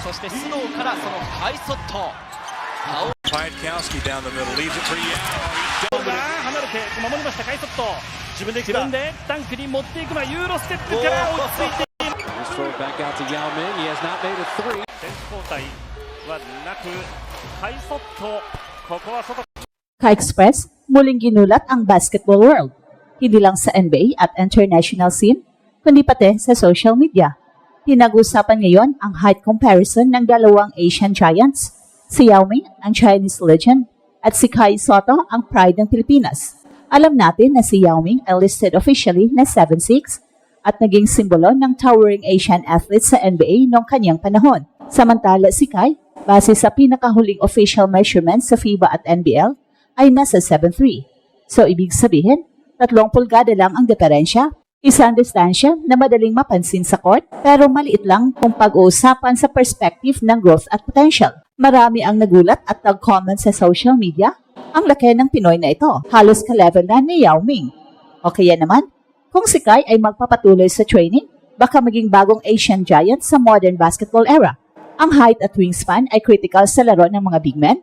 そして須藤からそのハイショット。 Piatkowski down the middle, leaves it for Yao. 離れて守りましたカイソット。自分でダンクに持っていくのはユーロステップから落ち着いて。Back out to Yao Ming. He has not made a three. 選手交代はなくカイソット。ここは外。Ka-Express, muling ginulat ang basketball world. Hindi lang sa NBA at international scene, kundi pati sa social media. Pinag-usapan ngayon ang height comparison ng dalawang Asian giants, si Yao Ming, ang Chinese legend, at si Kai Sotto, ang pride ng Pilipinas. Alam natin na si Yao Ming ay listed officially na 7'6", at naging simbolo ng towering Asian athlete sa NBA noong kanyang panahon. Samantala si Kai, base sa pinakahuling official measurements sa FIBA at NBL, ay nasa 7'3". So ibig sabihin, 3 pulgada lang ang diferensya. Isang distansya na madaling mapansin sa court, pero maliit lang kung pag-uusapan sa perspective ng growth at potential. Marami ang nagulat at nag-comment sa social media. Ang laki ng Pinoy na ito, halos ka-level na ni Yao Ming. O kaya naman, kung si Kai ay magpapatuloy sa training, baka maging bagong Asian giant sa modern basketball era. Ang height at wingspan ay critical sa laro ng mga big men.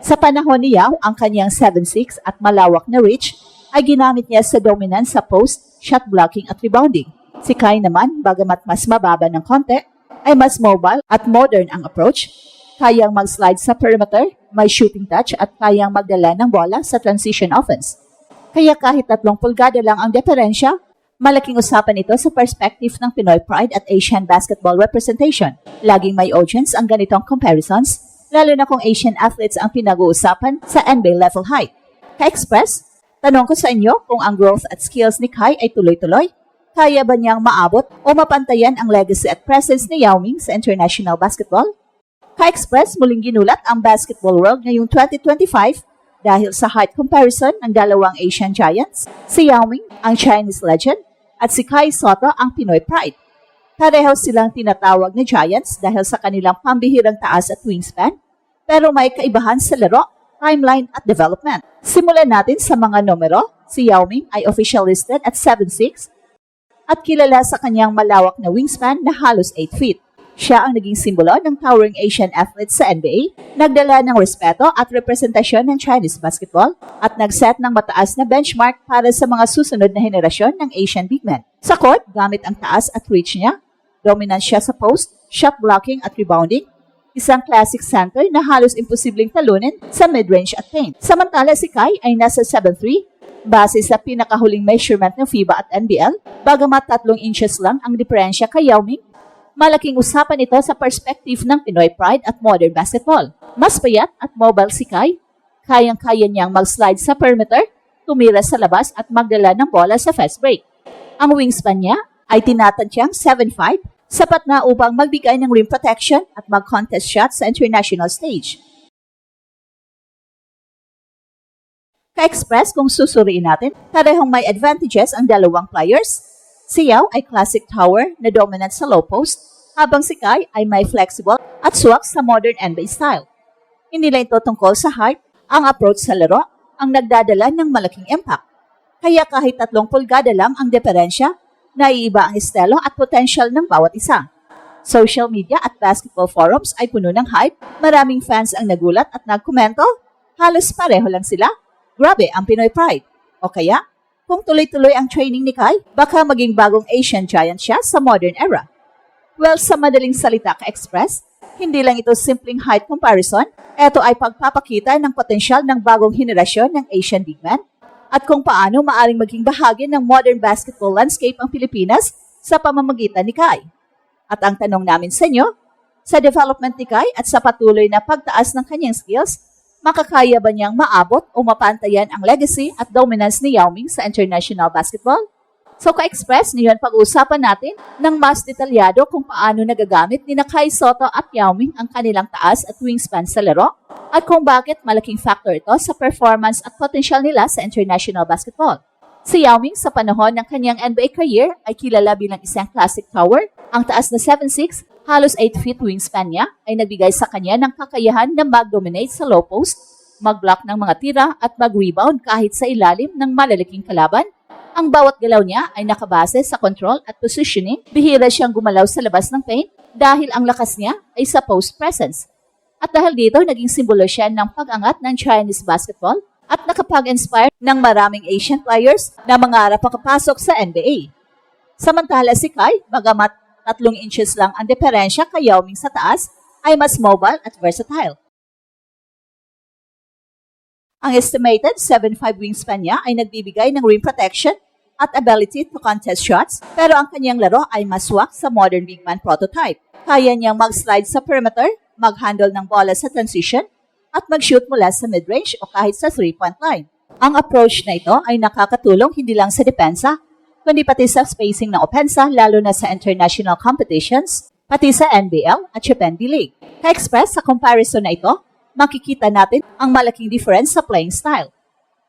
Sa panahon ni Yao, ang kanyang 7'6" at malawak na reach ay ginamit niya sa dominance sa post, shot blocking at rebounding. Si Kai naman, bagamat mas mababa ng konti, ay mas mobile at modern ang approach. Kayang mag-slide sa perimeter, may shooting touch at kayang magdala ng bola sa transition offense. Kaya kahit 3 pulgada lang ang diferensya, malaking usapan ito sa perspective ng Pinoy pride at Asian basketball representation. Laging may audience ang ganitong comparisons, lalo na kung Asian athletes ang pinag-uusapan sa NBA level height. Ka-Express, tanong ko sa inyo kung ang growth at skills ni Kai ay tuloy-tuloy. Kaya ba niyang maabot o mapantayan ang legacy at presence ni Yao Ming sa international basketball? Ka-Express, muling ginulat ang basketball world ngayong 2025 dahil sa height comparison ng dalawang Asian giants, si Yao Ming, ang Chinese legend, at si Kai Sotto, ang Pinoy pride. Pareho silang tinatawag na giants dahil sa kanilang pambihirang taas at wingspan, pero may kaibahan sa laro, timeline at development. Simulan natin sa mga numero. Si Yao Ming ay official listed at 7'6", at kilala sa kanyang malawak na wingspan na halos 8 feet. Siya ang naging simbolo ng towering Asian athletes sa NBA, nagdala ng respeto at representasyon ng Chinese basketball, at nagset ng mataas na benchmark para sa mga susunod na henerasyon ng Asian big men. Sa court, gamit ang taas at reach niya, dominant siya sa post, shot blocking at rebounding, isang classic center na halos imposibleng talunin sa mid-range at paint. Samantala si Kai ay nasa 7'3", base sa pinakahuling measurement ng FIBA at NBL, bagamat 3 inches lang ang diferensya kay Yao Ming. Malaking usapan ito sa perspective ng Pinoy pride at modern basketball. Mas payat at mobile si Kai, kayang-kaya niyang mag-slide sa perimeter, tumira sa labas at magdala ng bola sa fast break. Ang wingspan niya ay tinatansyang 7'5", sapat na upang magbigay ng rim protection at mag-contest shots sa international stage. Ka-Express, kung susuriin natin, parehong may advantages ang dalawang players. Si Yao ay classic tower na dominant sa low post, habang si Kai ay may flexible at swak sa modern NBA style. Hindi lang ito tungkol sa height, ang approach sa laro ang nagdadala ng malaking impact. Kaya kahit 3 pulgada lang ang diferensya, naiiba ang estilo at potential ng bawat isa. Social media at basketball forums ay puno ng hype, maraming fans ang nagulat at nagkomento, halos pareho lang sila. Grabe ang Pinoy pride. O kaya, kung tuloy-tuloy ang training ni Kai, baka maging bagong Asian giant siya sa modern era. Well, sa madaling salita Ka-Express, hindi lang ito simpleng height comparison, ito ay pagpapakita ng potensyal ng bagong henerasyon ng Asian big men at kung paano maaring maging bahagi ng modern basketball landscape ang Pilipinas sa pamamagitan ni Kai. At ang tanong namin sa inyo, sa development ni Kai at sa patuloy na pagtaas ng kanyang skills, makakaya ba niyang maabot o mapantayan ang legacy at dominance ni Yao Ming sa international basketball? So Ka-Express, ngayon pag-uusapan natin ng mas detalyado kung paano nagagamit ni Kai Sotto at Yao Ming ang kanilang taas at wingspan sa laro at kung bakit malaking factor ito sa performance at potential nila sa international basketball. Si Yao Ming sa panahon ng kanyang NBA career ay kilala bilang isang classic tower. Ang taas na 7'6", halos 8 feet wingspan niya ay nagbigay sa kanya ng kakayahan na mag-dominate sa low post, mag-block ng mga tira at mag-rebound kahit sa ilalim ng malalaking kalaban. Ang bawat galaw niya ay nakabase sa control at positioning. Bihira siyang gumalaw sa labas ng paint dahil ang lakas niya ay sa post presence. At dahil dito, naging simbolo siya ng pag-angat ng Chinese basketball at nakapag-inspire ng maraming Asian players na mangarap makapasok sa NBA. Samantala si Kai, bagamat 3 inches lang ang diferensya kay Yao Ming sa taas, ay mas mobile at versatile. Ang estimated 7'5" wingspan niya ay nagbibigay ng rim protection at ability to contest shots, pero ang kanyang laro ay maswak sa modern big man prototype. Kaya niyang mag-slide sa perimeter, mag-handle ng bola sa transition, at mag-shoot mula sa mid-range o kahit sa 3-point line. Ang approach na ito ay nakakatulong hindi lang sa depensa, kundi pati sa spacing ng opensa lalo na sa international competitions, pati sa NBL at Japan D-League. Ka-express sa comparison na ito, makikita natin ang malaking difference sa playing style.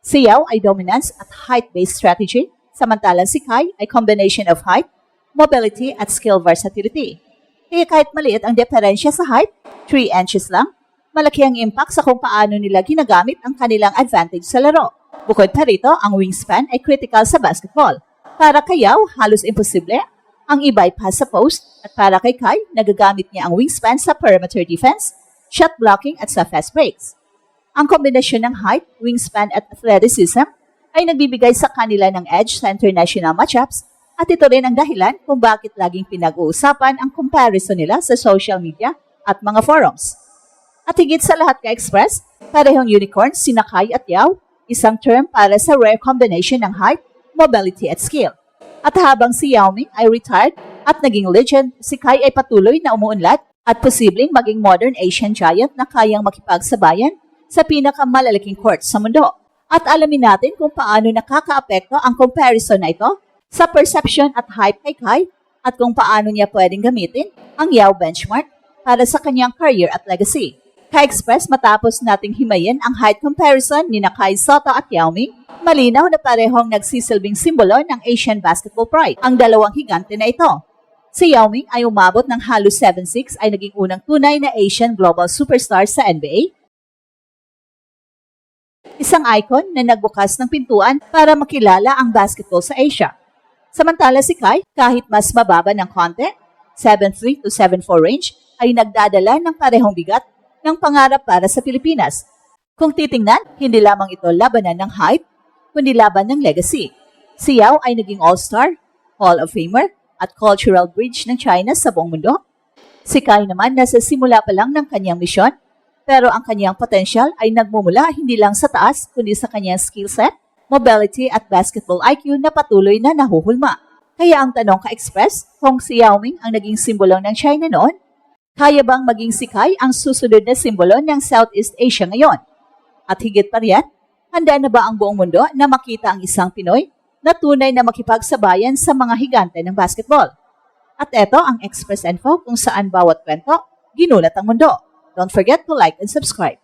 Si Yao ay dominance at height-based strategy, samantalang si Kai ay combination of height, mobility at skill versatility. Kaya kahit maliit ang diferensya sa height, 3 inches lang, malaki ang impact sa kung paano nila ginagamit ang kanilang advantage sa laro. Bukod pa rito, ang wingspan ay critical sa basketball. Para kay Yao, halos imposible ang i-bypass sa post, at para kay Kai, nagagamit niya ang wingspan sa perimeter defense, shot blocking at sa fast breaks. Ang kombinasyon ng height, wingspan at athleticism ay nagbibigay sa kanila ng edge sa international matchups, at ito rin ang dahilan kung bakit laging pinag-uusapan ang comparison nila sa social media at mga forums. At higit sa lahat ka-express, parehong unicorns sina Kai at Yao, isang term para sa rare combination ng height, mobility at skill. At habang si Yao Ming ay retired at naging legend, si Kai ay patuloy na umuunlad at posibleng maging modern Asian giant na kayang makipagsabayan sa pinakamalalaking court sa mundo. At alamin natin kung paano nakakaapekto ang comparison na ito sa perception at hype kay Kai at kung paano niya pwedeng gamitin ang Yao benchmark para sa kanyang career at legacy. Ka-express, matapos nating himayin ang height comparison ni Kai Sotto at Yao Ming, malinaw na parehong nagsisilbing simbolo ng Asian basketball pride ang dalawang higante na ito. Si Yao Ming ay umabot ng halos 7'6", ay naging unang tunay na Asian global superstar sa NBA. Isang icon na nagbukas ng pintuan para makilala ang basketball sa Asia. Samantala si Kai, kahit mas mababa ng konti, 7'3" to 7'4" range, ay nagdadala ng parehong bigat ng pangarap para sa Pilipinas. Kung titingnan, hindi lamang ito labanan ng height, kundi laban ng legacy. Si Yao ay naging All-Star, Hall of Famer, at cultural bridge ng China sa buong mundo. Si Kai naman nasa simula pa lang ng kanyang misyon, pero ang kanyang potential ay nagmumula hindi lang sa taas, kundi sa kanyang skill set, mobility at basketball IQ na patuloy na nahuhulma. Kaya ang tanong ka-express, kung si Yao Ming ang naging simbolo ng China noon, kaya bang maging si Kai ang susunod na simbolo ng Southeast Asia ngayon? At higit pa riyan, handa na ba ang buong mundo na makita ang isang Pinoy na tunay na makipagsabayan sa mga higante ng basketball? At eto ang Express Info kung saan bawat kwento, ginulat ang mundo. Don't forget to like and subscribe.